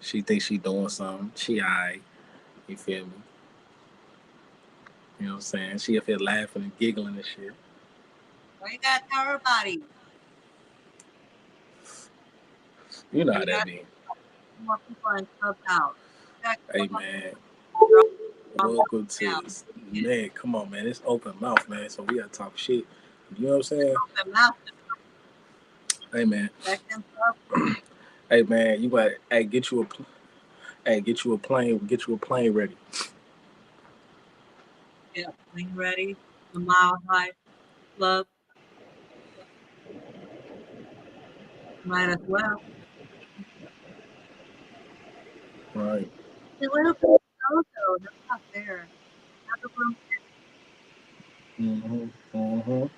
She thinks she doing something. She alright. You feel me? You know what I'm saying? She up here laughing and giggling and shit. Well, you gotta tell everybody. You know how You that got be. more people in Clubhouse. You got Hey man, girls welcome to now. man. Come on, man. It's open mouth, man. So we gotta talk shit. You know what I'm saying? Open mouth. Hey man. Let them talk. Hey man. You got. Hey, hey, Get you a plane ready. Yeah, when you ready, the Mile High Club might as well. Right. Hey, what about Soto? They're not there. Another room. Mm-hmm. Mm-hmm. You know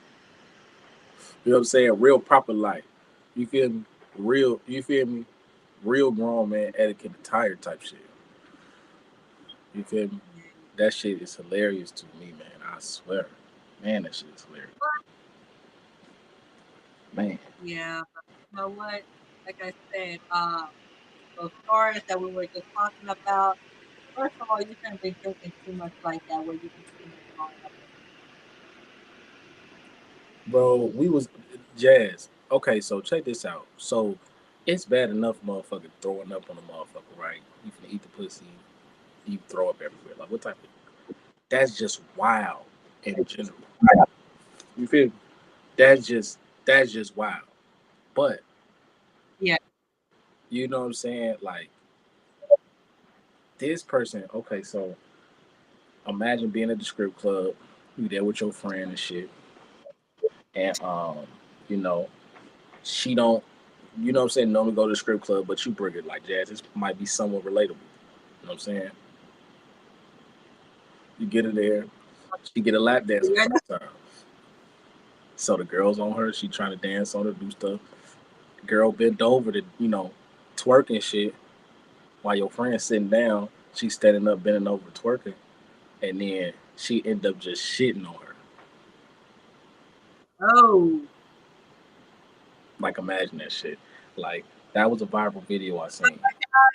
what I'm saying? Real proper life. You feel me? Real. You feel me? Real grown man etiquette attire type shit. You feel me? That shit is hilarious to me, man. I swear. Man, that shit is hilarious. Man. Yeah, but you know what? Like I said, those stories that we were just talking about. First of all, you shouldn't be drinking too much like that, where you can see them throwing up. Bro, we was Jazz. Okay, so check this out. So it's bad enough motherfucker throwing up on a motherfucker, right? You can eat the pussy, you throw up everywhere. Like what type of that's just wild in general. You feel me? That's just wild. But Yeah. you know what I'm saying? Like this person, okay, so imagine being at the script club, you there with your friend and shit, and you know, she don't you know what I'm saying, normally go to the script club, but you bring it like Jazz, this might be somewhat relatable. You know what I'm saying? You get her there, she get a lap dance You the ready? first time. So the girl's on her, she trying to dance on her, do stuff. Girl bent over to, twerk and shit while your friend's sitting down, she's standing up, bending over, twerking, and then she end up just shitting on her. Oh, Like imagine that shit. Like that was a viral video I seen. I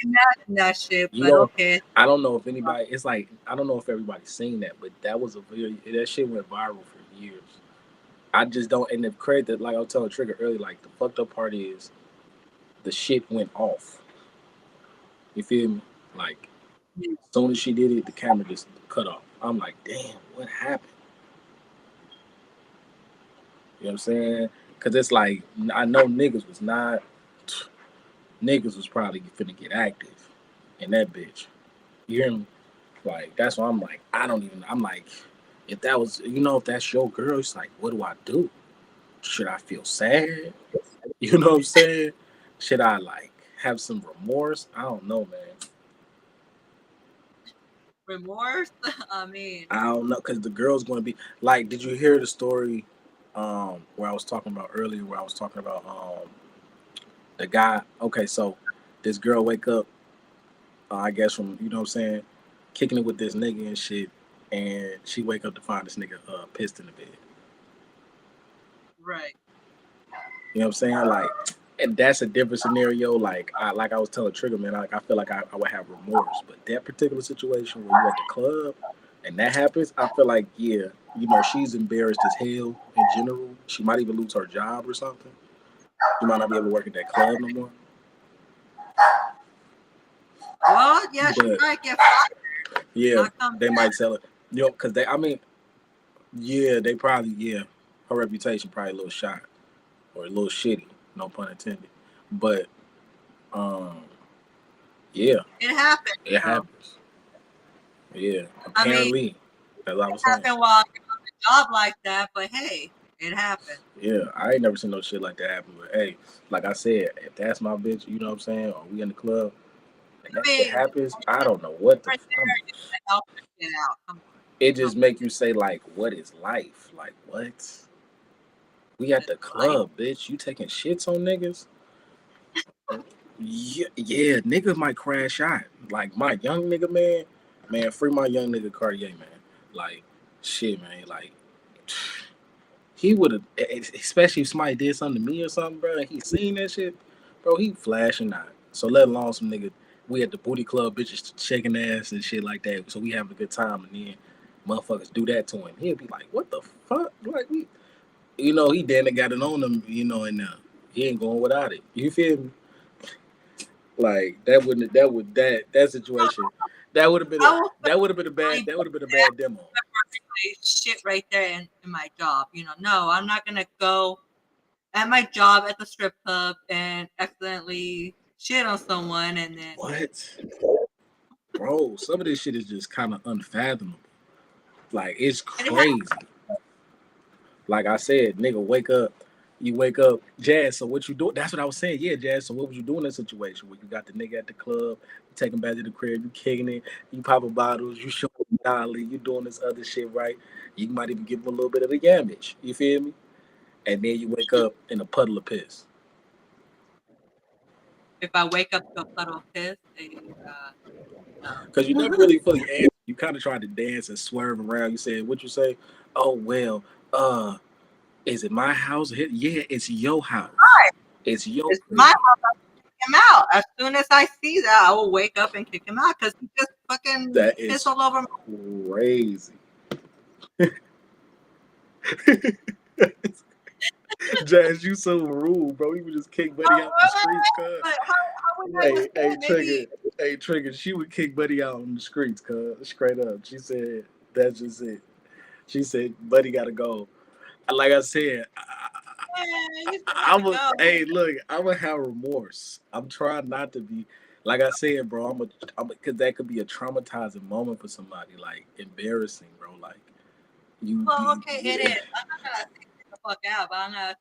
imagine that shit, You but don't. okay. I don't know if anybody. It's like I don't know if everybody's seen that, but that was a video. That shit went viral for years. I just don't. And the credit that, like I was telling Trigger earlier, like the fucked up part is the shit went off. You feel me? Like as soon as she did it, the camera just cut off. I'm like, damn, what happened? You know what I'm saying? Because it's like I know niggas was not. Niggas was probably finna get active in that bitch. You hear me? Like that's why I'm like, I don't even. I'm like, if that was, if that's your girl, it's like, what do I do? Should I feel sad? You know what I'm saying? Should I like have some remorse? I don't know, man. Remorse? I mean, I don't know because the girl's going to be like. Did you hear the story? Where I was talking about earlier, where I was talking about the guy. Okay, so this girl wake up, I guess from what I'm saying, kicking it with this nigga and shit, and she wake up to find this nigga pissed in the bed. right. You know what I'm saying? Like, and that's a different scenario. Like I was telling Trigger, man, like I feel like I would have remorse. But that particular situation where you at the club and that happens, I feel like yeah, she's embarrassed as hell in general. She might even lose her job or something. She might not be able to work at that club no more. Well, yeah, she But might get fired. yeah, Not come they back. might sell it. Because I mean, yeah, they probably her reputation probably a little shot or a little shitty, no pun intended. But um, yeah, It happened, it though. happens. Yeah, I mean, apparently, as I it was saying. happened while you're on the job like that, but hey, it happened. Yeah, I ain't never seen no shit like that happen. But hey, like I said, if that's my bitch, you know what I'm saying, or we in the club and I that shit mean, happens, I don't know what the. right there, you gotta help her get out. Come on. It Come just make you say like, what is life? Like what? We on. at It's the life. club, bitch. You taking shits on niggas? Yeah, yeah, niggas might crash out. Like my young nigga, man, free my young nigga Cartier, man. Like, shit, man. Like, he would have, especially if somebody did something to me or something, bro. And he seen that shit, bro. He flashing out. So let alone some nigga. we at the booty club, bitches shaking ass and shit like that. So we having a good time, and then motherfuckers do that to him. He'll be like, "What the fuck?" Like we, he damn got it on him, and he ain't going without it. You feel me? Like that wouldn't that would that situation that would have been a I will that would have been a bad finally that would have been a bad demo. my shit right there in my job. No, I'm not gonna go at my job at the strip club and accidentally shit on someone and then What, bro? Some of this shit is just kind of unfathomable. Like it's and it had crazy. Like I said, nigga, wake up. You wake up, Jazz. So what you do? That's what I was saying. Yeah, Jazz. So what would you do in that situation where you got the nigga at the club, you take him back to the crib, you kicking it, you popping bottles, you showing Dolly, you doing this other shit right. You might even give him a little bit of the damage. You feel me? And then you wake up in a puddle of piss. if I wake up to a puddle of piss, Because you never no. really fully answered. You kind of tried to dance and swerve around. You said, what you say? Oh, well, is it my house? Yeah, it's your house. It's your It's my crib. house. I'll kick him out. As soon as I see that, I will wake up and kick him out because he just fucking That pissed is all over me. crazy. Jazz, you so rude, bro. You would just kick Buddy out in the streets, cuz. But how would I Hey, understand? Trigger. Maybe Hey, Trigger. She would kick Buddy out on the streets, cuz. Straight up. She said, that's just it. She said, Buddy gotta go. Like I said, he's gonna have I to would. go. Hey, look, I would have remorse. I'm trying not to be. Like I said, bro, because that could be a traumatizing moment for somebody, like embarrassing, bro. Like Well, you okay, it yeah. is. I'm not gonna say get the fuck out, but I'm gonna.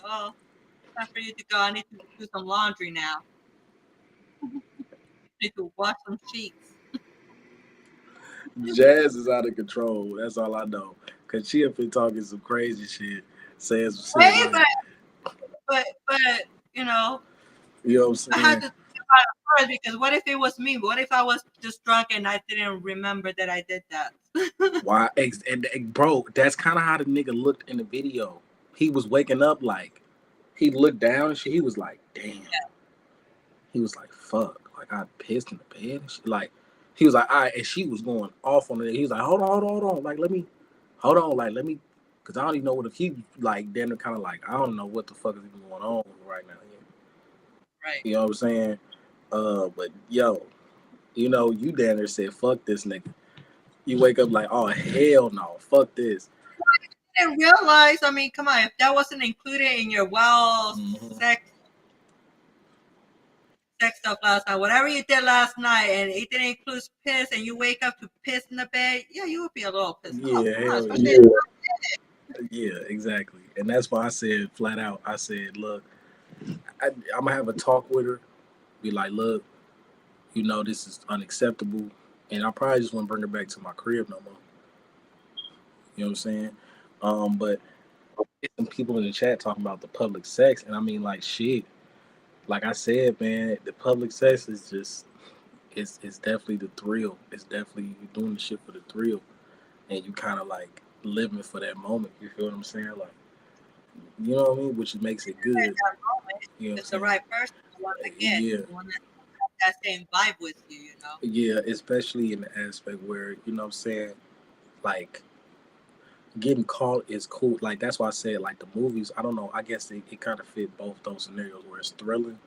Well, time for you to go. I need to do some laundry now. I need to wash some sheets. Jazz is out of control. That's all I know. Cause she up here talking some crazy shit, saying some shit Wait, like, but you know what I'm I had saying? to think about it first because what if it was me? What if I was just drunk and I didn't remember that I did that? Why? And bro, that's kind of how the nigga looked in the video. He was waking up like he looked down and shit. He was like, damn. He was like, fuck. Like I pissed in the bed and shit. Like he was like, all right, and she was going off on it. He was like, hold on. Like let me, hold on. Like let me, cause I don't even know what if he like. Then kind of like I don't know what the fuck is even going on right now. Right. You know what I'm saying? But yo, you down there said, fuck this nigga. You wake up like, oh hell no, fuck this. I didn't realize. I mean, come on. If that wasn't included in your Mm-hmm. sex stuff last night, whatever you did last night, and it didn't include piss, and you wake up to piss in the bed, yeah, you would be a little pissed off. Yeah, Come on, hell especially yeah. if Yeah, exactly. And that's why I said flat out, I said, look, I'm gonna have a talk with her, be like, look, this is unacceptable. And I probably just want to bring her back to my crib no more. You know what I'm saying? But there's some people in the chat talking about the public sex, and I mean, like, shit. Like I said, man, the public sex is just, it's definitely the thrill. It's definitely you doing the shit for the thrill, and you kind of like living for that moment. You feel what I'm saying? Like, you know what I mean? Which makes it at good. that moment, You know what I'm it's the saying? right person you want to get, Yeah, the one that has that same vibe with you. yeah. Especially in the aspect where what I'm saying, like getting caught is cool. Like that's why I said like the movies. I don't know. I guess it kind of fit both those scenarios where it's thrilling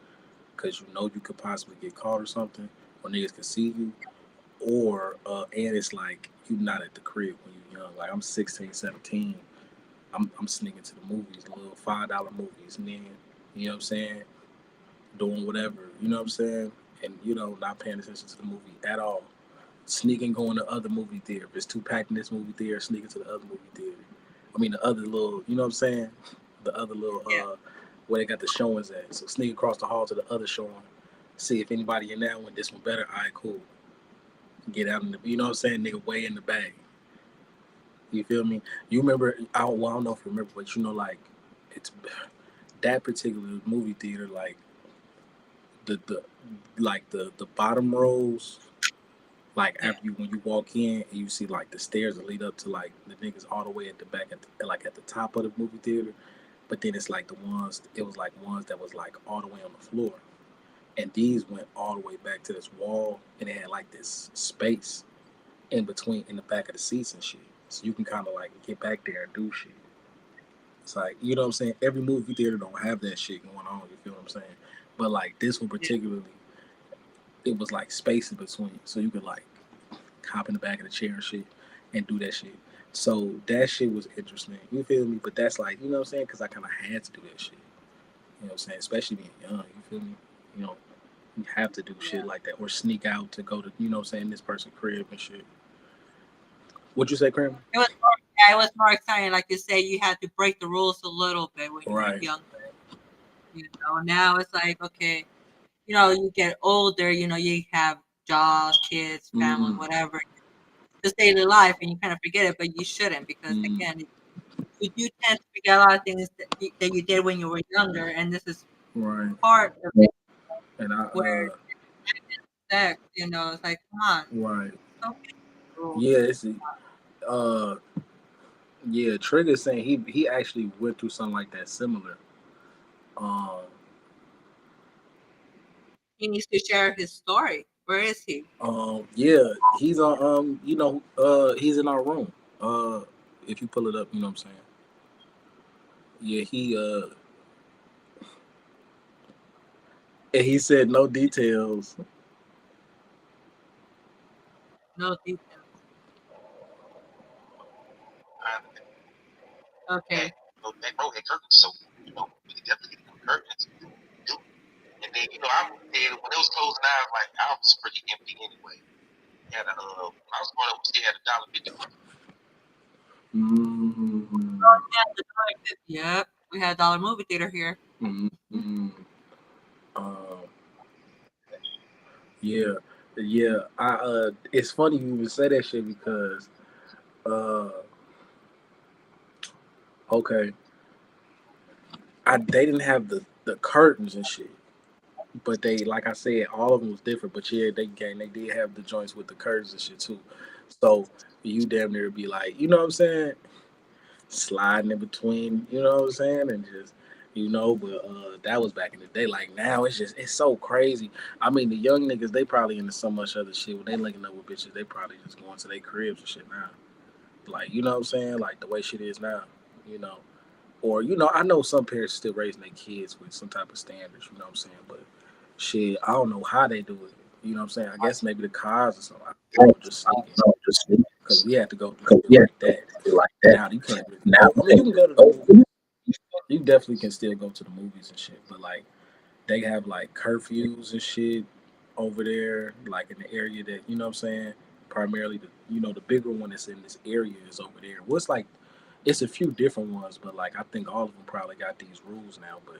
because you could possibly get caught or something, or niggas can see you, or and it's like you not at the crib when you're young. Like I'm 16, 17. I'm sneaking to the movies, little $5 movies, and then you know what I'm saying, doing whatever. You know what I'm saying, and not paying attention to the movie at all. Sneaking going to other movie theater. If it's too packed in this movie theater, sneaking to the other movie theater. I mean the other little, you know what I'm saying, the other little Yeah. where they got the showings at. So sneak across the hall to the other showing, see if anybody in that one, this one better. All right, cool. Get out in the, you know what I'm saying, nigga, way in the bag. You feel me? You remember? I don't know if you remember, but like it's that particular movie theater, like the like the bottom rows, like Yeah. after you when you walk in and you see like the stairs that lead up to like the niggas all the way at the back at the top of the movie theater, but then it's like the ones it was like ones that was like all the way on the floor. and these went all the way back to this wall, and it had like this space in between in the back of the seats and shit, so you can kind of like get back there and do shit. It's like, you know what I'm saying. Every movie theater don't have that shit going on. You feel what I'm saying? But like this one Yeah. particularly, it was like space in between, so you could like hop in the back of the chair and shit and do that shit. So that shit was interesting. You feel me? But that's like, you know what I'm saying? Because I kind of had to do that shit. You know what I'm saying? Especially being young. You feel me? You know, you have to do shit Yeah. like that or sneak out to go to, you know what I'm saying, this person's crib and shit. What you say, Kramer? It was more, yeah, it was more exciting. Like you say, you had to break the rules a little bit when you were Right. younger. Now it's like, okay, you get older, you have jobs, kids, family, Mm, whatever, just daily life, and you kind of forget it, but you shouldn't because mm, again, you do tend to forget a lot of things that you did when you were younger, and this is right. part of it And I, where sex, it's like, come on, right. it's okay. Rules. Yeah, it's, uh, yeah, Trigger saying he actually went through something like that similar. Um, He needs to share his story. Where is he? yeah, he's on, he's in our room. Uh, if you pull it up, you know what I'm saying. Yeah, and he said no details. No details. Okay. Mm, Yep. We had a dollar movie theater here. mm. Um, yeah, yeah. It's funny you even say that shit because, uh, okay, they didn't have the curtains and shit, but they, like I said, all of them was different. But yeah, they did have the joints with the curtains and shit too. So you damn near be like, you know what I'm saying, sliding in between, you know what I'm saying, and just, but that was back in the day. Like now, it's so crazy. I mean, the young niggas, they probably into so much other shit. When they linking up with bitches, they probably just going to their cribs and shit now. Like, you know what I'm saying, like the way shit is now, you know. Or, I know some parents still raising their kids with some type of standards, you know what I'm saying, but shit, I don't know how they do it. You know what I'm saying? I guess maybe the cars or something. I don't know, just sneaking. Because we had to go through shit like that. Now you can't really go. I mean, you can go to the movies. You definitely can still go to the movies and shit, but like they have like curfews and shit over there, like in the area that, you know what I'm saying. Primarily, the bigger one that's in this area is over there. Well, it's a few different ones, but like I think all of them probably got these rules now. But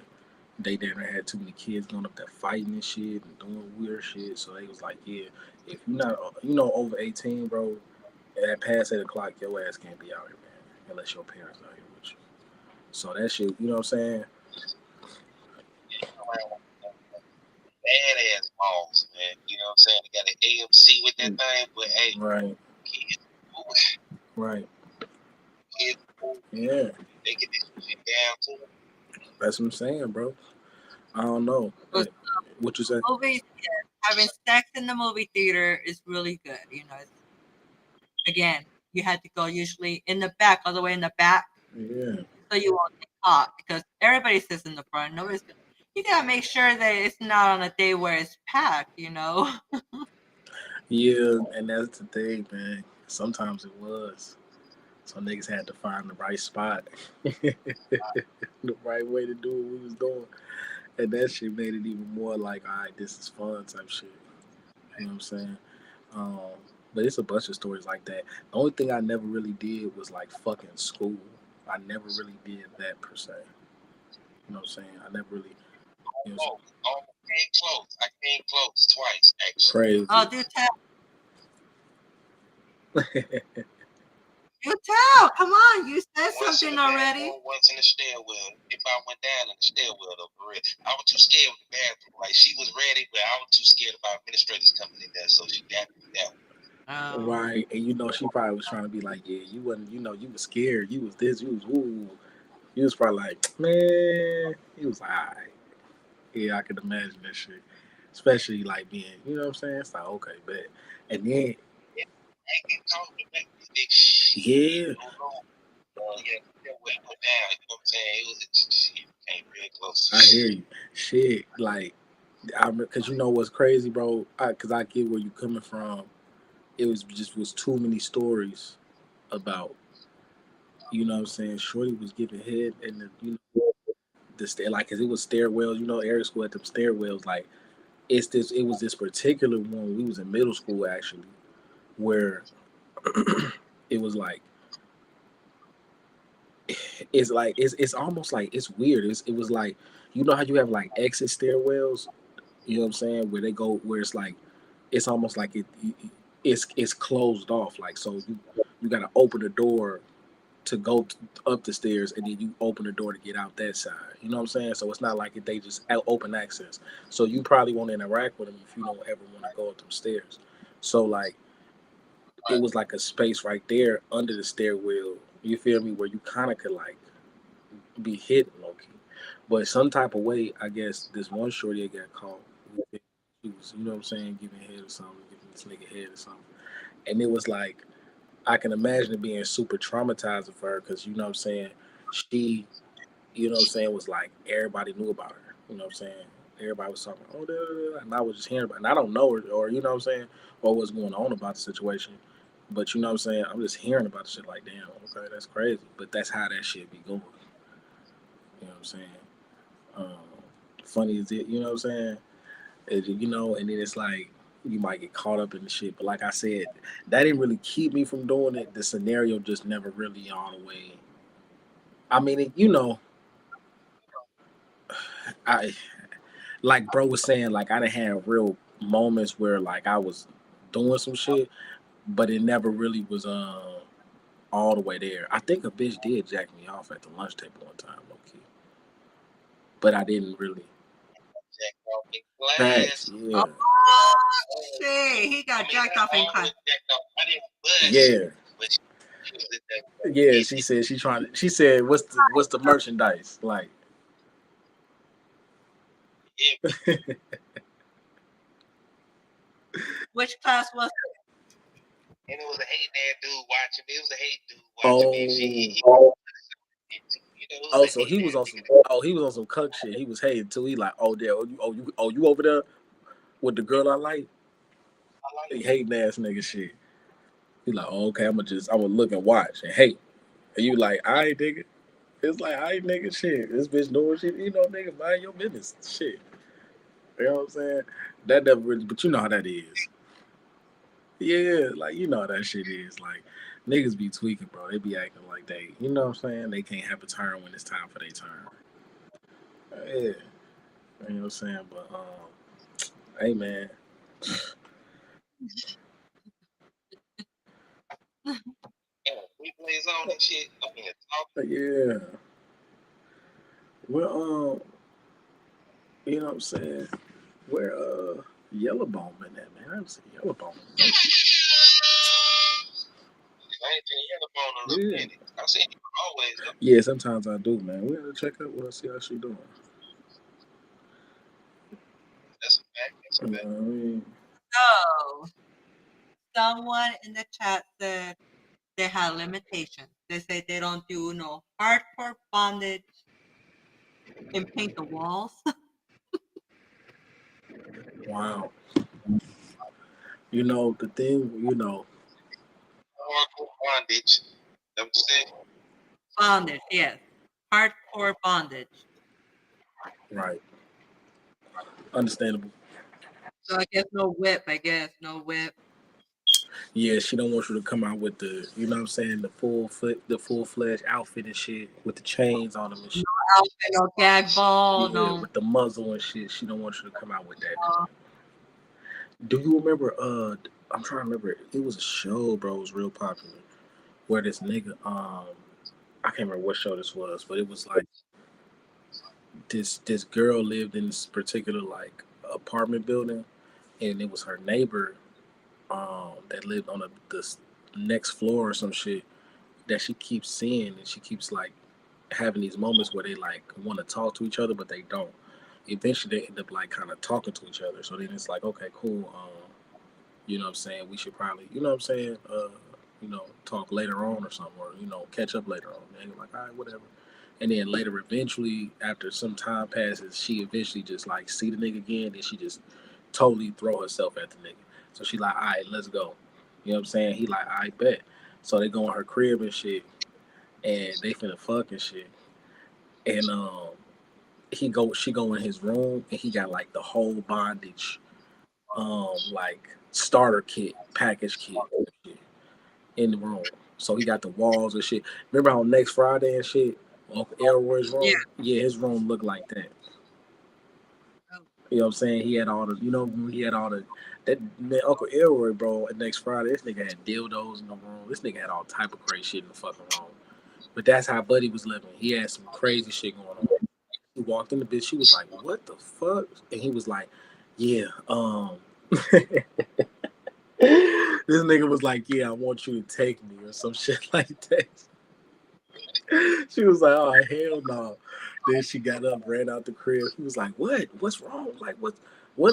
they didn't had too many kids going up there fighting and shit and doing weird shit. So they was like, yeah, if you're not, over 18, bro, at past 8 o'clock, your ass can't be out here, man, unless your parents out here with you. So that shit, you know what I'm saying? Right, right, yeah. That's what I'm saying, bro. I don't know. But What you say? movies, yeah, having sex in the movie theater is really good. Again, you had to go usually in the back, all the way in the back, Yeah, so you won't get caught because everybody sits in the front. You gotta make sure that it's not on a day where it's packed. yeah, and that's the thing, man. Sometimes it was. So niggas had to find the right spot, the right way to do what we was doing, and that shit made it even more like, all right, this is fun type shit. You know what I'm saying? Um, but it's a bunch of stories like that. The only thing I never really did was like fucking school. I never really did that per se. You know what I'm saying? I never really, you know, Oh, crazy. do tell. Come on, you said something already. Oh, Right, and she probably was trying to be like, yeah, you wasn't, you was scared, you was this, you was woo. You was probably like, man, he was like, all right. Yeah, I could imagine that shit. especially like being, you know what I'm saying? It's like okay, but and then Yeah, I get caught with back this big shit. yeah, Oh no. Yeah, that way put down. You know what I'm saying? It was a shit came real close. I hear you. Shit, like because you know what's crazy, bro? Because I get where you coming from. It was just was too many stories about, you know what I'm saying. Shorty was giving head and the stair like, cause it was stairwells. You know, air school at them stairwells. Like it was this particular one. We was in middle school actually, where it was like it's almost like it's weird. It was like, you know how you have like exit stairwells. You know what I'm saying? Where they go, where it's like it's almost like it's closed off. Like so you gotta open the door to go up the stairs, and then you open the door to get out that side. You know what I'm saying? So it's not like they just open access. So you probably won't interact with them if you don't ever want to go up them stairs. So like it was like a space right there under the stairwell. You feel me? Where you kind of could like be hidden, low key. But some type of way, I guess this one shorty got caught. She was, you know what I'm saying, giving head or something, giving this nigga head or something. And it was like, I can imagine it being super traumatizing for her because, you know what I'm saying, she, you know what I'm saying, was like, everybody knew about her. You know what I'm saying? Everybody was talking, oh, da, da, da, and I was just hearing about it. And I don't know her or, you know what I'm saying, or what's going on about the situation. But, you know what I'm saying, I'm just hearing about the shit like, damn, okay, that's crazy. But that's how that shit be going. You know what I'm saying? Um, funny as it, you know what I'm saying? You know, and then it's like you might get caught up in the shit. But like I said, that didn't really keep me from doing it. The scenario just never really all the way. I mean, you know, I like bro was saying, like I done had real moments where like I was doing some shit, but it never really was all the way there. I think a bitch did jack me off at the lunch table one time, low key, but I didn't really. Jack off in Facts, class. yeah, Oh shit! He I got mean, jacked off in I class. was jacked off. I didn't budge, yeah. but she was in there Yeah, getting she it. said she trying to. She said, what's the merchandise like?" Yeah, Which class was and it was a hating ass dude watching me. It was a hating dude watching me. Oh, You know, it was oh, a so he hating was ass on some. nigga. Oh, he was on some cuck shit. He was hating too. He like, oh, there, you over there with the girl I like? I like He hating ass nigga shit. He like, oh, okay, I'm gonna look and watch and hate. And you like, I ain't nigga. It's like, I ain't nigga shit. This bitch doing shit. You know, nigga, mind your business. Shit. You know what I'm saying? That never really, but you know how that is. Yeah, like you know how that shit is. Like niggas be tweaking, bro. They be acting like they, you know what I'm saying? They can't have a turn when it's time for their turn. Yeah, you know what I'm saying? But hey man, yeah, replays on and shit. I'm in talking. yeah. Well, you know what I'm saying? Where Yellowbone been at, man? I haven't seen Yellowbone in a minute. I ain't been here up on a little Yeah, minute. I seen you always though. yeah. Sometimes I do, man. We gotta check out. Well, see how she doing. That's a fact. That's a You know fact. what I mean? so? Someone in the chat said they had limitations. They say they don't do no hardcore bondage and paint the walls. Wow. You know the thing. You know, Hardcore bondage. Them say Bondage, yes. Hardcore bondage. right? Understandable. So I guess no whip, I guess. No whip. Yeah, she don't want you to come out with the, you know what I'm saying, the full fledged outfit and shit with the chains on them and No shit. outfit, no gag ball, Yeah, no. with the muzzle and shit. She don't want you to come out with that. Do you remember? I'm trying to remember. It was a show, bro. It was real popular. Where this nigga, I can't remember what show this was, but it was like this girl lived in this particular like apartment building, and it was her neighbor, that lived on the next floor or some shit that she keeps seeing, and she keeps like having these moments where they like want to talk to each other but they don't. eventually they end up like kind of talking to each other. So then it's like, okay, cool. You know what I'm saying? We should probably, you know what I'm saying? Talk later on or something, or catch up later on. And you're like, all right, whatever. And then later, eventually, after some time passes, she eventually just like see the nigga again, and she just totally throw herself at the nigga. So she like, all right, let's go. You know what I'm saying? He like, I bet. So they go in her crib and shit, and they finna fuck and shit. And she go in his room, and he got like the whole bondage, like starter kit, package kit in the room. So he got the walls and shit. Remember how next Friday and shit, Uncle Elroy's Yeah. room? Yeah, his room looked like that. Oh, You know what I'm saying? He had all the, he had all the, that man, Uncle Elroy, bro, next Friday, this nigga had dildos in the room. This nigga had all type of crazy shit in the fucking room. But that's how Buddy was living. He had some crazy shit going on. He walked in the bitch. She was like, "What the fuck?" And he was like, "Yeah, this nigga was like, "Yeah, I want you to take me," or some shit like that. She was like, "Oh hell no!" Then she got up, ran out the crib. He was like, "What? What's wrong? Like, what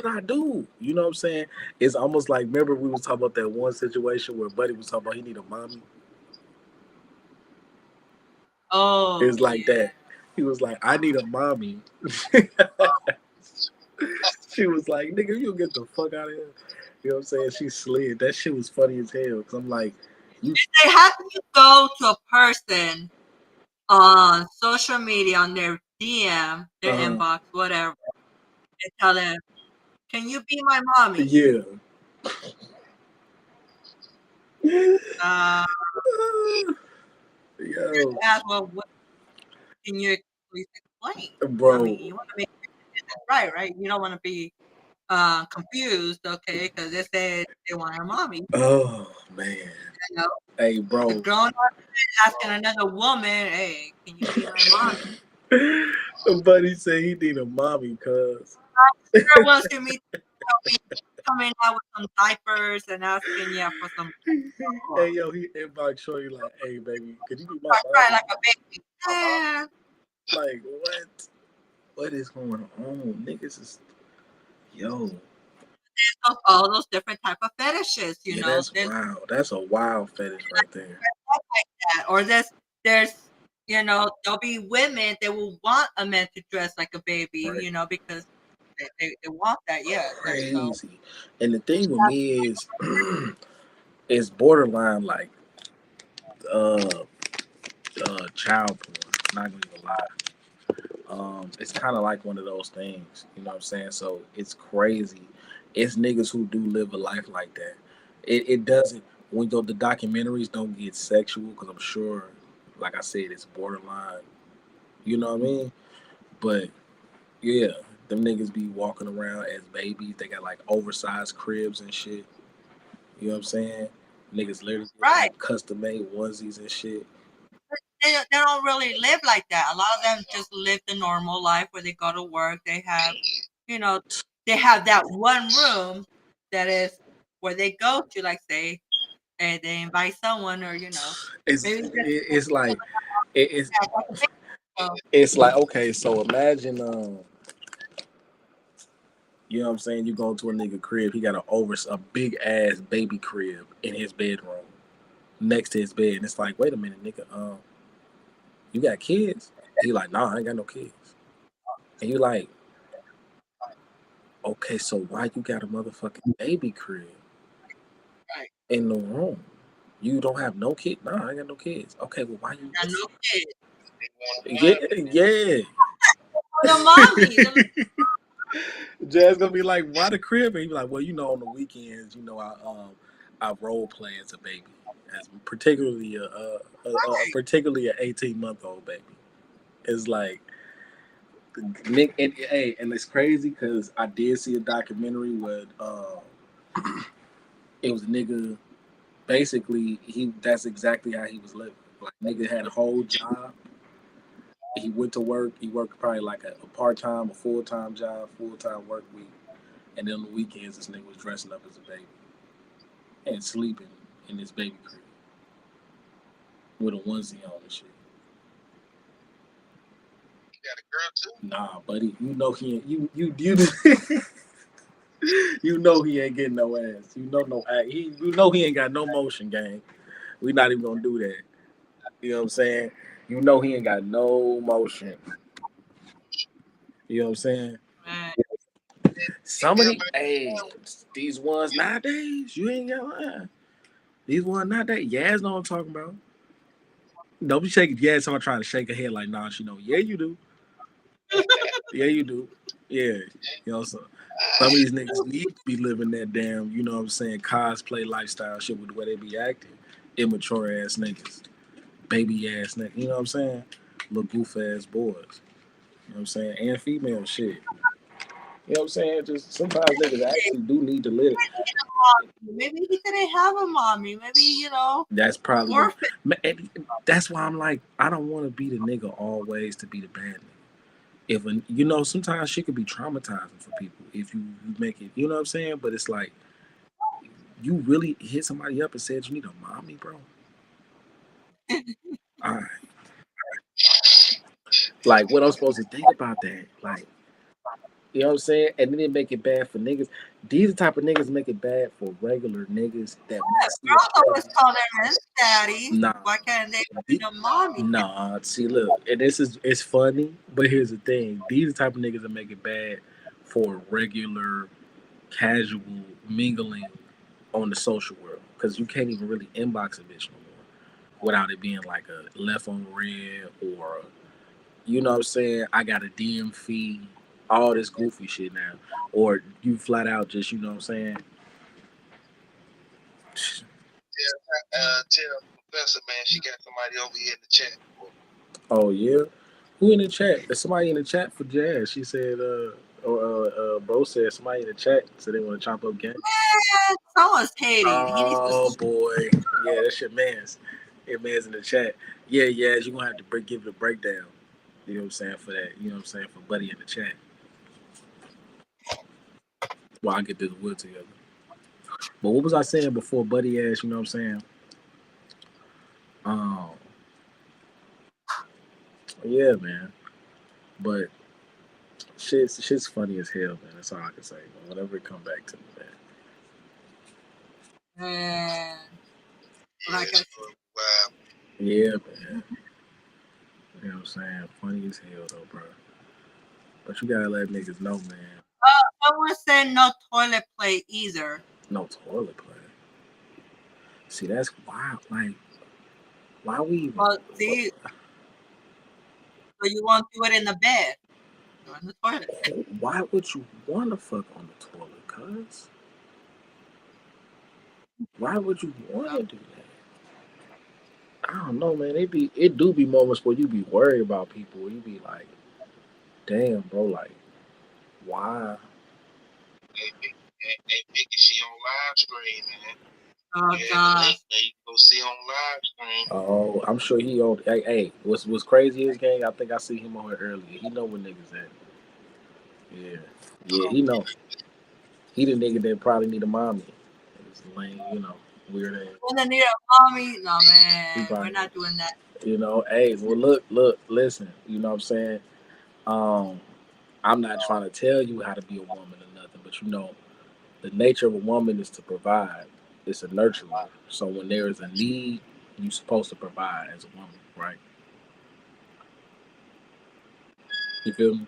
did I do?" You know what I'm saying? It's almost like, remember we was talking about that one situation where Buddy was talking about he need a mommy. oh It's like yeah. that. He was like, "I need a mommy." She was like, "Nigga, you get the fuck out of here." You know what I'm saying? She slid. That shit was funny as hell. Cause I'm like, you. They have to go to a person on social media, on their DM, their Uh, inbox, whatever, and tell them, "Can you be my mommy?" yeah. Uh, Yo, ask, well, what can you please explain? I bro. mean, you want to make it right? You don't want to be confused, okay? Because they said they want her mommy. Oh man. You know, Hey, a bro. grown up asking another woman, "Hey, can you be my mommy?" Buddy said he need a mommy, cuz. Sure wants to me coming out with some diapers and asking, yeah, for some. Hey, yo, he inbox Shorty like, "Hey, baby, could you be my Start crying mommy?" like a baby. Ah. Like, what? What is going on? Niggas is, yo. All those different type of fetishes, Yeah, that's There's wild. That's a wild fetish right there. like that. Or there's there'll be women that will want a man to dress like a baby, Right. because they want that. Yeah. Crazy. And the thing with me is, it's borderline like uh child porn. Not gonna even lie. It's kind of like one of those things, you know what I'm saying? So it's crazy. It's niggas who do live a life like that. It doesn't, when the documentaries don't get sexual, because I'm sure, like I said, it's borderline. You know what I mean? But yeah, them niggas be walking around as babies. They got like oversized cribs and shit. You know what I'm saying? Niggas literally get Right. like custom made onesies and shit. They don't really live like that. A lot of them just live the normal life where they go to work. They have, you know, they have that one room that is where they go to, like say, and they invite someone, or maybe just It's like it's yeah, like a big room. it's like, okay, so imagine you know what I'm saying, you go to a nigga crib, he got a big ass baby crib in his bedroom next to his bed, and it's like, wait a minute, nigga, you got kids? He like, nah, I ain't got no kids. And you like, okay, so why you got a motherfucking baby crib Right. in the room? You don't have no kid? Nah, I ain't got no kids. Okay, well, why you? And no kids. Yeah, yeah. The mommy, Jazz gonna be like, why the crib? And he be like, well, on the weekends, I role play as a baby, as particularly particularly an 18-month-old baby. It's like Nick, and hey, and it's crazy because I did see a documentary where it was a nigga. Basically, that's exactly how he was living. Like nigga had a whole job. He went to work. He worked probably like a part time, a full time job, full time work week. And then on the weekends, this nigga was dressing up as a baby and sleeping in his baby crib with a onesie on and shit. got a girl too? Nah, buddy, you know he ain't, you you know he ain't getting no ass. You know no ass. You know he ain't got no motion, gang. We not even gonna do that. You know what I'm saying? You know he ain't got no motion. You know what I'm saying? Man, He Some of got the my hey, these ones nowadays, you ain't got these ones nowadays. Yaz know what I'm talking about. Don't be shaking Yaz. Someone trying to shake her head like, nah, she know. Yeah, you do. Yeah, you do. Yeah, you know so. Some of these niggas need to be living that damn, you know what I'm saying, cosplay lifestyle shit with the way they be acting. Immature ass niggas, baby ass niggas. You know what I'm saying? Little goof ass boys. You know what I'm saying? And female shit. You know what I'm saying? Just sometimes niggas actually do need to live. maybe he didn't have a mommy. Maybe, That's probably what. orphan. That's why I'm like, I don't want to be the nigga always to be the bad nigga. If you know, sometimes shit could be traumatizing for people if you make it. You know what I'm saying? But it's like you really hit somebody up and said you need a mommy, bro. All right. Like what I'm supposed to think about that? Like you know what I'm saying? And then they make it bad for niggas. These the type of niggas make it bad for regular niggas that might see Girls a always call their men daddy. nah. Why can't they be a mommy? Nah, see, look, and this is it's funny, but here's the thing: these are the type of niggas that make it bad for regular, casual mingling on the social world because you can't even really inbox a bitch no more without it being like a left on red or you know what I'm saying. I got a DM fee, all this goofy shit now, or you flat out just you know what I'm saying. tell Professor, man, she got somebody over here in the chat. Oh yeah, who in the chat? There's somebody in the chat for Jazz. She said, bro said somebody in the chat said they want to chop up gang. Man, someone's hating. He needs to. Oh boy, yeah, that's your man's. Your man's in the chat. Yeah, yeah, you're gonna have to give it a breakdown. You know what I'm saying for that. You know what I'm saying for Buddy in the chat. While I get this wood together. But what was I saying before Buddy asked? You know what I'm saying? Um, yeah, man. But shit's funny as hell, man. That's all I can say. Man. Whenever it come back to me, man. Man, Yeah, like I wow. Yeah, man. You know what I'm saying? Funny as hell though, bro. But you gotta let niggas know, man. someone said no toilet play either. No toilet play. See, that's wild. Like, why we even? Well, see, so you won't do it in the bed. Do it in the toilet. Why would you want to fuck on the toilet, cuz? Why would you want to do that? I don't know, man. It do be moments where you be worried about people. Where you be like, damn, bro, like, why? Hey, Vicky, she on live stream, man. Oh Yeah, the God. link there you can go see on live stream. Oh, I'm sure he on. Hey, what's crazy is gang. I think I see him on here earlier. He know where niggas at. Yeah, yeah, he know. He the nigga that probably need a mommy. It's lame, you know, weird ass. When they need a mommy, no He man, we're probably, not doing that. you know, hey, well, look, listen. You know what I'm saying? Um, I'm not trying to tell you how to be a woman or nothing, but you know, the nature of a woman is to provide. It's a nurturer. So when there is a need, you're supposed to provide as a woman, right? You feel me?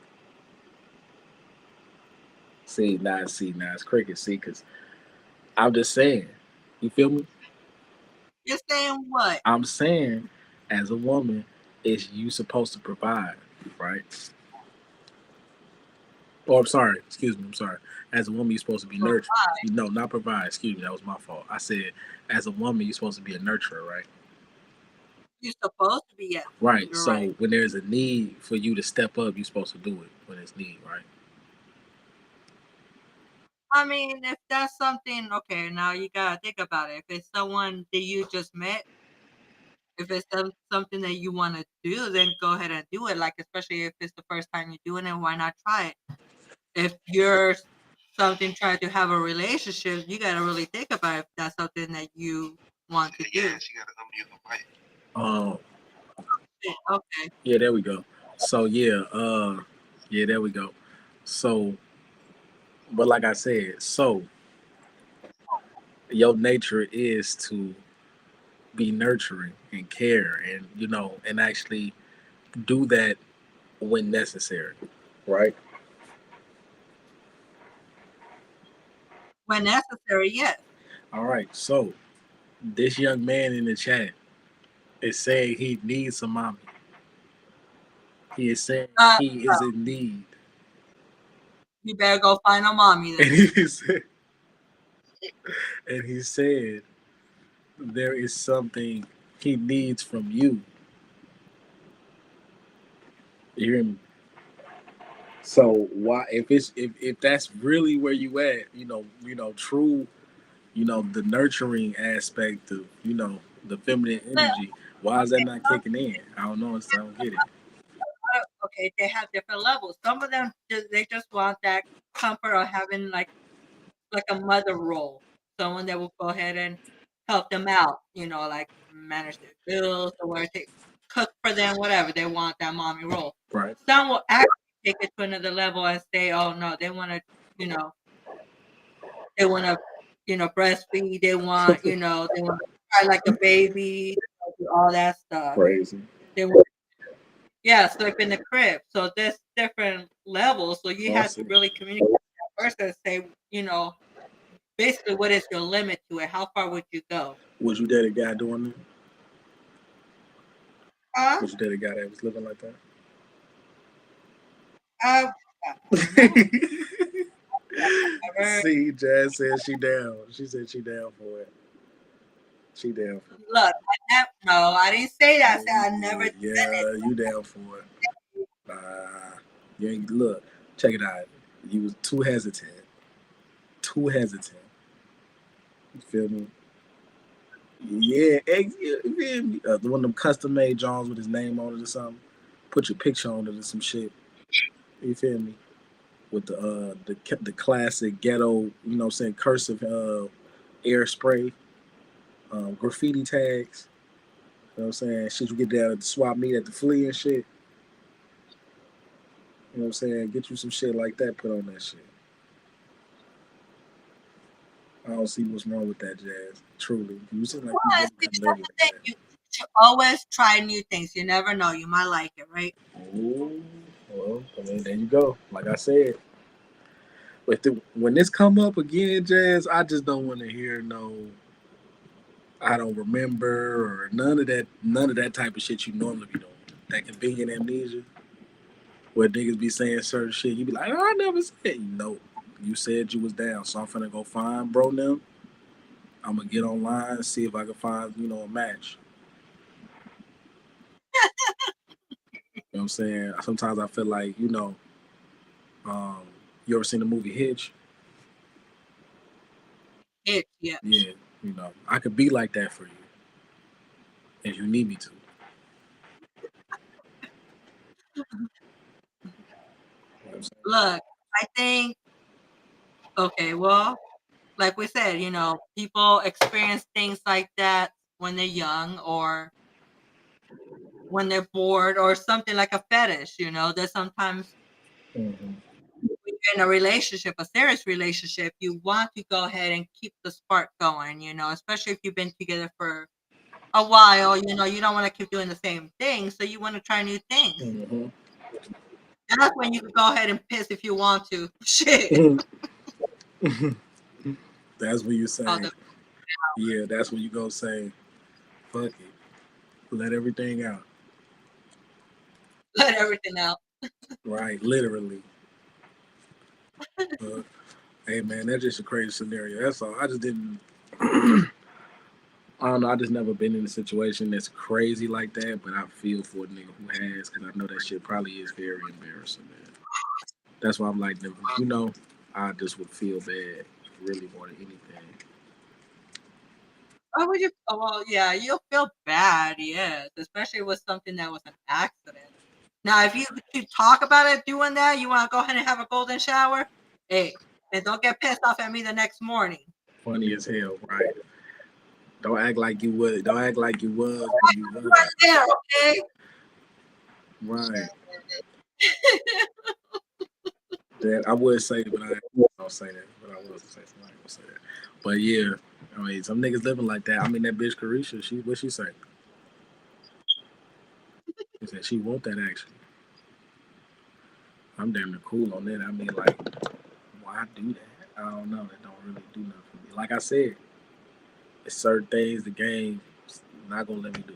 See, now it's cricket. See, because I'm just saying, you feel me? You're saying what? I'm saying, as a woman, is you supposed to provide, right? Oh, I'm sorry. Excuse me. I'm sorry. As a woman, you're supposed to be nurtured. You know, not provide. Excuse me. That was my fault. I said, as a woman, you're supposed to be a nurturer, right? You're supposed to be, yes. Right. You're So right. when there's a need for you to step up, you're supposed to do it when it's need, right? I mean, if that's something, okay, now you gotta think about it. If it's someone that you just met, if it's something that you want to do, then go ahead and do it. Like, especially if it's the first time you're doing it, why not try it? If you're something trying to have a relationship, you gotta really think about if that's something that you want to do. Yeah, she got to unmute the mic. Um. Okay. Yeah. There we go. So yeah, there we go. So, but like I said, so your nature is to be nurturing and care, and and actually do that when necessary, right? When necessary, yes. All right. So this young man in the chat is saying he needs some mommy. He is saying Uh, he is in need, you better go find a mommy and then. he said there is something he needs from you. You hear me? So why, if that's really where you at, true, the nurturing aspect of the feminine Well, energy, why is that not kicking in? I don't know. I don't get it. okay, they have different levels. Some of them they just want that comfort of having like a mother role, someone that will go ahead and help them out. Like manage their bills or where to cook for them, whatever. They want that mommy role. Right. Some will actually take it to another level and say, "Oh no, they want to, you know, they want to, breastfeed. They want to cry like a baby, do all that stuff. Crazy. They want, yeah, sleep in the crib. So there's different levels. So you Oh, I have to see. really communicate with that person and say, basically, what is your limit to it? How far would you go? Would you date a guy doing that? Huh? Would you date a guy that was living like that? Uh, I don't know. Never, See, Jazz said she down. She said she down for it. She down for it. look, no, I didn't say that. I said I never done it. Yeah, you down for it. You ain't look. Check it out. You was too hesitant. Too hesitant. You feel me? Yeah, you feel me? The one of them custom made Johns with his name on it or something. Put your picture on it or some shit. You feel me? With the classic ghetto, what I'm saying, cursive air spray, graffiti tags. You know what I'm saying? Shit you get down at the swap meet at the flea and shit. You know what I'm saying? Get you some shit like that, put on that shit. I don't see what's wrong with that, Jazz. Truly. You seem like you Well, really see, could live that's the like thing. that. You should always try new things. You never know. You might like it, right? Oh, well, I mean, there you go. Like I said, when this come up again, Jazz, I just don't want to hear no I don't remember or none of that type of shit you normally be doing. That convenient amnesia where niggas be saying certain shit, you be like, oh, I never said. No, you said you was down, so I'm finna go find bro now. I'm gonna get online and see if I can find a match. You know what I'm saying? Sometimes I feel like um, you ever seen the movie Hitch? Yeah. Yeah, I could be like that for you if you need me to. You know what I'm saying? Look, I think, okay, well, like we said, people experience things like that when they're young or when they're bored or something like a fetish, that sometimes Mm-hmm. when you're in a relationship, a serious relationship, you want to go ahead and keep the spark going, especially if you've been together for a while, you don't want to keep doing the same thing, so you want to try new things. Mm-hmm. And that's when you can go ahead and piss if you want to. Shit. That's what you Oh, say. Yeah, that's when you go say, fuck it, let everything out. let everything out. Right, literally. But hey, man, that's just a crazy scenario. That's all. I just didn't. I don't know. I just never been in a situation that's crazy like that. But I feel for a nigga who has, because I know that shit probably is very embarrassing, man. That's why I'm like, I just would feel bad, really more than anything. Why would you? Oh, well, yeah, you'll feel bad, yes, especially with something that was an accident. Now, if you to talk about it doing that, you want to go ahead and have a golden shower, hey, and don't get pissed off at me the next morning. Funny as hell, right? Don't act like you would. Don't act like you was when you Right was. there, okay? Right. That I would say it, but I don't say that. But I was to say something. I ain't gonna say that. But yeah, I mean, some niggas living like that. I mean, that bitch Carisha, what she say? She said she want that actually. I'm damn near cool on that. I mean, like, why do that? I don't know. That don't really do nothing for me. Like I said, it's certain things the game not gonna let me do.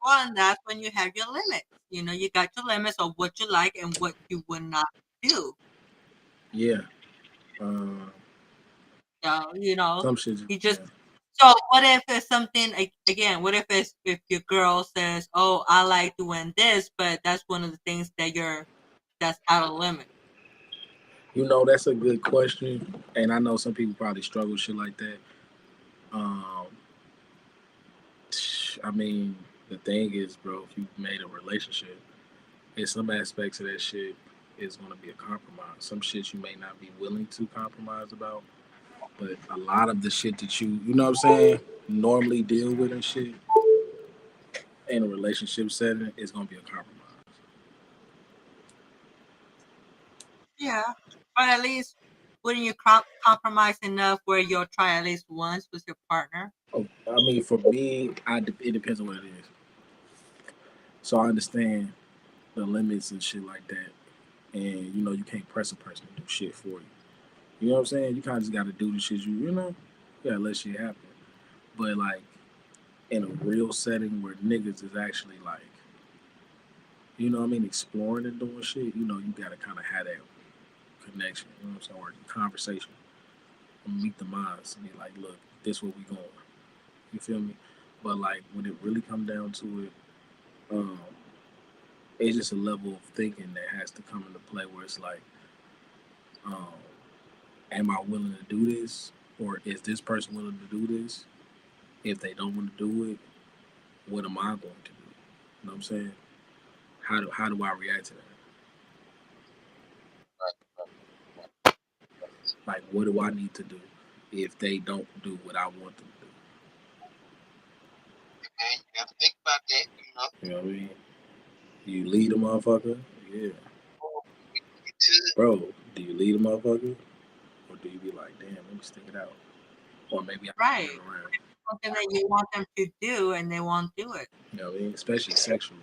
Well, and that's when you have your limits. You know, you got your limits of what you like and what you would not do. Yeah. Uh, So, you know, some shit. you Yeah. just. So, what if it's something again? What if it's if your girl says, "Oh, I like doing this," but that's one of the things that that's out of limit. You know, that's a good question, and I know some people probably struggle with shit like that. Um, I mean, the thing is, bro, if you've made a relationship, in some aspects of that shit is going to be a compromise. Some shit you may not be willing to compromise about, but a lot of the shit that you know what I'm saying, normally deal with and shit in a relationship setting is going to be a compromise. Yeah, but at least wouldn't you compromise enough where you'll try at least once with your partner? Oh, I mean, for me, it depends on what it is. So I understand the limits and shit like that. And you know, you can't press a person to do shit for you. You know what I'm saying? You kind of just got to do the shit you know, you gotta let shit happen. But like in a real setting where niggas is actually like, you know what I mean, exploring and doing shit, you know, you gotta kind of have that connection, you know what I'm saying, or conversation, and meet the minds and be like, look, this where we going. You feel me? But like when it really come down to it, um, it's just a level of thinking that has to come into play where it's like, um, am I willing to do this, or is this person willing to do this? If they don't want to do it, what am I going to do? You know what I'm saying? How do I react to that? Like, what do I need to do if they don't do what I want them to Man, you got to think about that, you know. do? You know what I mean? You lead a motherfucker, yeah, You too. bro. Do you lead a motherfucker, or do you be like, damn, let me stick it out, or maybe I can Right. turn around? Something that you want them to do and they won't do it. You know what I mean? Especially sexually.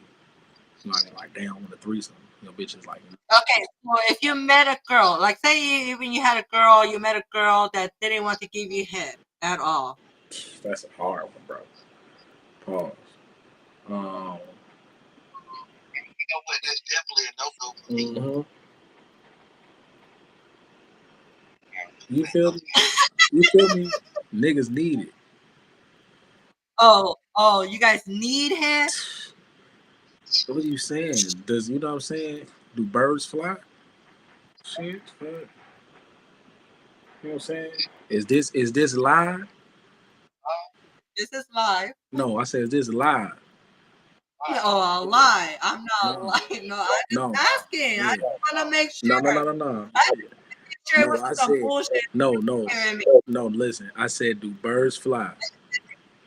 You know, like, damn, I want a threesome. You know, bitches like, Okay, so if you met a girl, like say even you had a girl, you met a girl that didn't want to give you head at all. that's a hard one, bro. Pause. You know what? That's definitely a no-go for me. Mm-hmm. You feel me? You feel me? Niggas need it. Oh, you guys need head? What are you saying? Does you know what I'm saying? Do birds fly? Shit, fuck. You know what I'm saying? Is this live? This is live. No, I said is this live? Yeah, oh, I'll lie. I'm not No, lying. No, I'm just no, asking. I yeah. just want to make No, sure. no, no, no, no. I just make sure it No, wasn't I some said bullshit no, no, scaring me. no. Listen, I said do birds fly?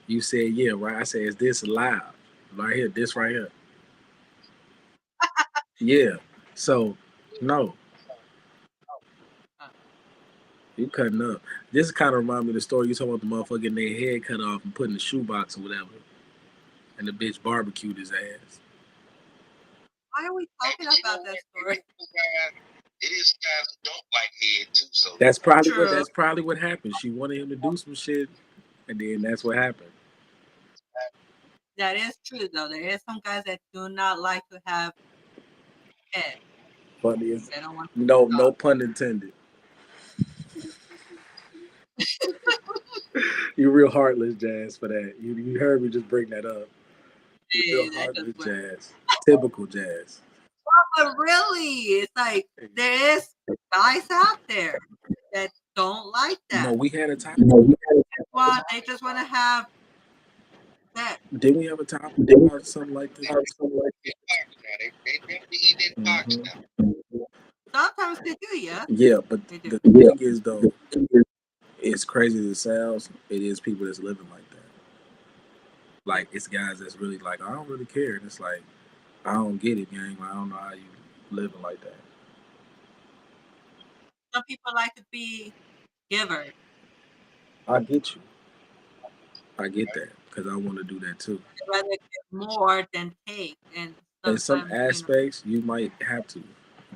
You said yeah, right? I said is this live? Right here, this right here. Yeah. So no, you cutting up. This kind of remind me of the story you talking about the motherfucker getting their head cut off and put in the shoebox or whatever, and the bitch barbecued his ass. Why are we talking about that story? It is guys who don't like head too, so True. That's probably what happened. She wanted him to do some shit, and then that's what happened. That is true, though. There is some guys that do not like to have head. Funny as They don't want no pun intended. You real heartless, Jazz, for that. You heard me just bring that up. You real to. That heartless, just Jazz. Typical Jazz. But really, it's like there is guys out there that don't like You know, that. we had a topic. Well, they just want to have that. Didn't we have a topic about something like this? it's box now. They definitely eat in box Mm-hmm. now. Sometimes they do, yeah. Yeah, but They do. the thing is, though, it's crazy as it sounds. It is people that's living like that. Like it's guys that's really like, I don't really care. And it's like, I don't get it, gang. I don't know how you living like that. Some people like to be givers. I get you. I get that because I want to do that too. They rather give more than take, and In some sometimes aspects, you might have to,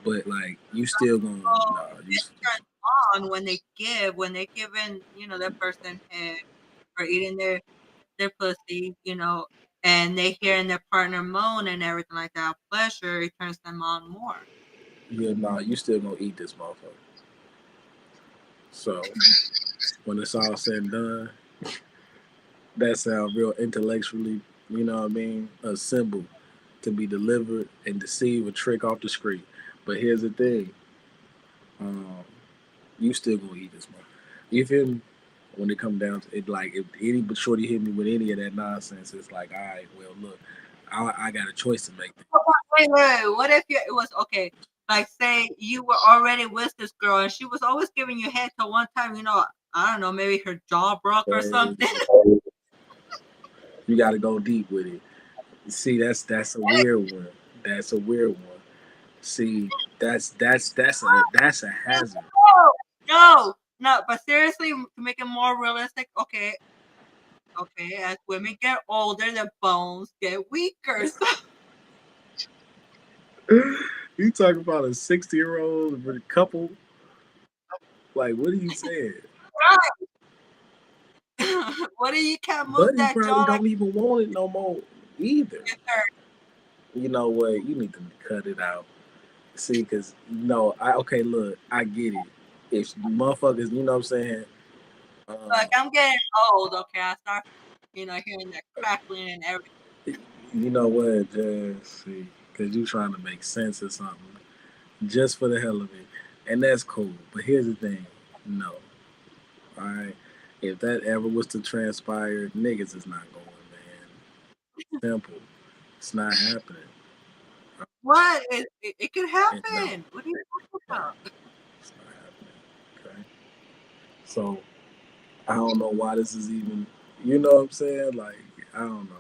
but like you still gonna people nah. You get turned on when they give, when they're giving, that person head or eating their pussy, and they hearing their partner moan and everything like that. Pleasure, it turns them on more. yeah nah. You still gonna eat this motherfucker. So when it's all said and done, that sound real intellectually. You know what I mean? A symbol to be delivered and deceive a trick off the street. But here's the thing: um, you still gonna eat this motherfucker. You feel me? When it come down to it, like if any but shorty hit me with any of that nonsense, it's like, all right, well, look, I got a choice to make. Wait. What if it was okay? Like, say you were already with this girl and she was always giving you head till one time, I don't know, maybe her jaw broke or something. You got to go deep with it. See, that's a weird one. That's a weird one. See, that's a hazard. No. But seriously, to make it more realistic, okay. As women get older, their bones get weaker. So You talking about a 60-year-old with a couple? Like, what are you saying? what do you can't move Buddy that probably jaw like don't even want it no more either. her? You know what? You need to cut it out. See, because no, okay, look, I get it. If motherfuckers, you know what I'm saying? Uh, Like, I'm getting old. Okay, I start, hearing that crackling and everything. you know what? Just see, because you trying to make sense of something just for the hell of it, and that's cool. But here's the thing: no, all right. If that ever was to transpire, niggas is not going, man. Simple. It's not happening. What? It could No, happen. What are you talking no, about? it's not happening. Okay. So I don't know why this is even. You know what I'm saying? Like I don't know.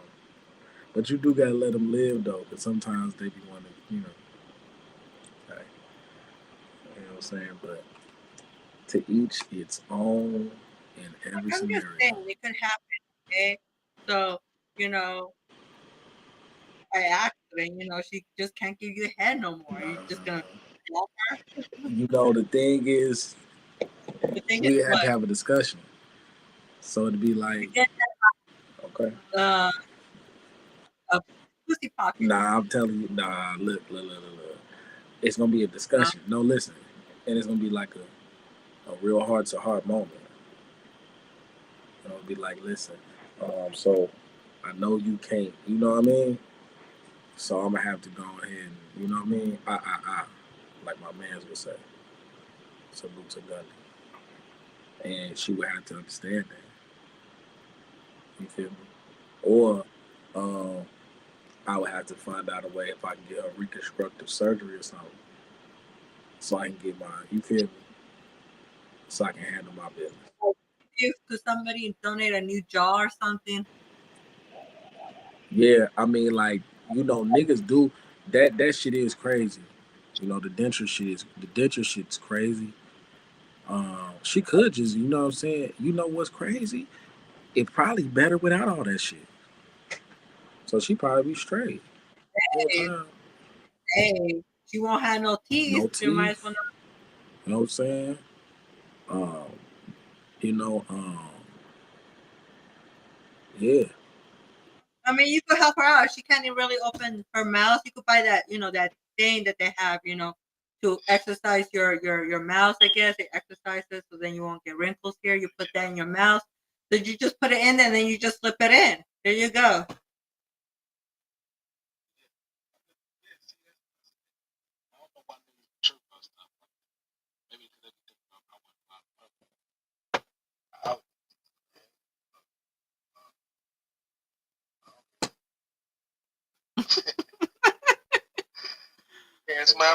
But you do gotta let them live though, because sometimes they be wanting, like, you know what I'm saying. But to each its own in Like, every I'm just scenario. saying it could happen. Okay, so you know, by accident, she just can't give you head no more. No, You're no, just gonna no. block her. You know the thing is, The thing is, we had to what have a discussion. So it'd be like, you get okay, uh, a pussy pocket. nah, I'm telling you, nah, look. It's gonna be a Uh, discussion. No, listen, and it's gonna be like a real heart to heart moment. It'll be like, listen, so I know you can't, you know what I mean? So I'm gonna have to go ahead and, you know what I mean? Like my mans would say, salute to Gundy. And she would have to understand that. You feel me? Or um, I would have to find out a way if I can get her reconstructive surgery or something, so I can get my, you feel me? So I can handle my business. if to somebody donate a new jaw or something. Yeah, I mean, like, niggas do that. That shit is crazy. The denture shit's crazy. She could just, you know what I'm saying? You know what's crazy? It probably better without all that shit. So she probably be straight all the Hey, time. hey, she won't have no teeth. No You might as well teeth. not. You know what I'm saying? Um, you know, yeah. I mean, you could help her out. She can't even really open her mouth. You could buy that, that thing that they have, to exercise your mouth. I guess it exercises, so then you won't get wrinkles here. You put that in your mouth. So you just put it in, and then you just slip it in. There you go.